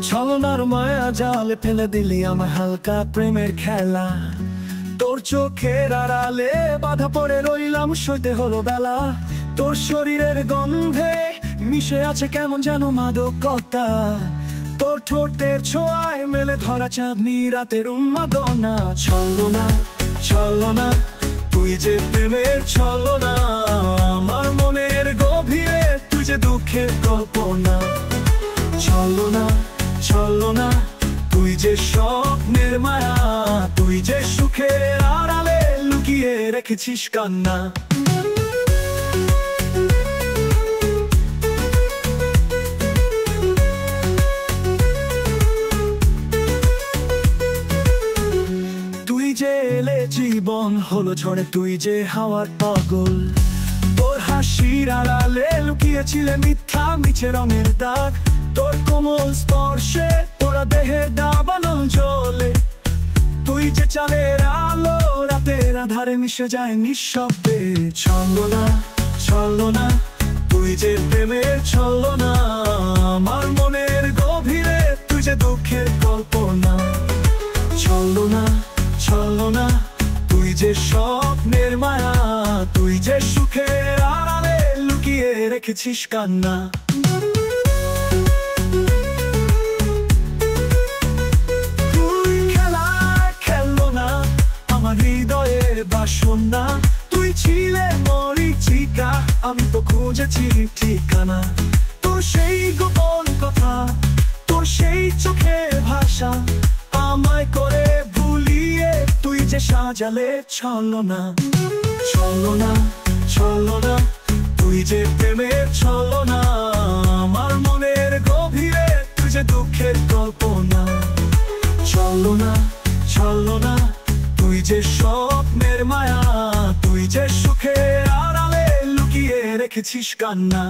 ছলনার মায়া জালে ফেলে দিলি আমার হালকা প্রেমের খেলা। তোর চোখের আড়ালে বাধা পড়ে রইলাম, সইতে হলো বেলা। তোর শরীরের গন্ধে মিশে আছে কেমন যেন মাদকতা। তোর ঠোঁটের ছোঁয়ায় মেলে ধরা চাঁদনি রাতের উন্মাদনা। ছলনা ছলনা তুই যে প্রেমের ছলনা, আমার মনের গভীরে তুই যে দুঃখের কল্পনা। ছলনা ছলনা তুই যে স্বপ্নের মায়া, তুই যে সুখের আড়ালে লুকিয়ে রেখেছিস কান্না। তুই যে এলে জীবন হলো ঝড়ে, তুই যে হাওয়ার পাগল। তোর হাসির আড়ালে লুকিয়েছিলে মিথ্যা মিছে রঙের দাগ। তোর কোমল স্পর্শে তোরা দেহে দাবানল জ্বলে। তুই যে চাঁদের আলো রাতের আধারে মিশে যায় নিঃশব্দে। ছলনা ছলনা তুই যে প্রেমের ছলনা, আমার মনের গভীরে তুই যে দুঃখের কল্পনা। ছলনা ছলনা তুই যে স্বপ্নের মায়া, তুই যে সুখের আড়ালে লুকিয়ে রেখেছিস কান্না। তুই খেলা খেললো না আমার হৃদয়ের বাসনা। তুই ছিলে মরীচিকা, আমি তো খুঁজেছি ঠিকানা। তোর সেই গোপন কথা, তোর সেই চোখের ভাষা, আমায় করে ভুলিয়ে তুই যে সাজালে ছলনা। ছলনা ছলনা তুই যে প্রেমের ছলনা, আমার মনের গভীরে তুই যে দুঃখের কল্পনা। ছলনা ছলনা তুই যে স্বপ্নের মায়া, তুই যে সুখের আড়ালে লুকিয়ে রেখেছিস কান্না।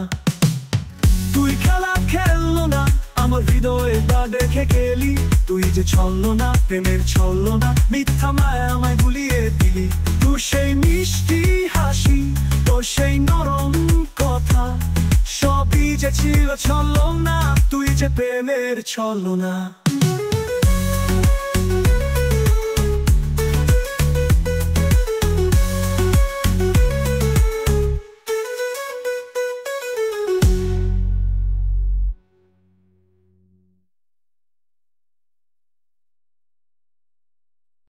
তুই খেলা খেললো না আমার হৃদয়ে তা দেখে গেলি। তুই যে ছলনা প্রেমের ছলনা, মিথ্যা মায়া আমায় ভুলিয়ে দিলি। তুই সেই মিষ্টি হাসি, তোর সেই নরম কথা, সবই যে ছিল ছলনা, তুই যে প্রেমের ছলনা।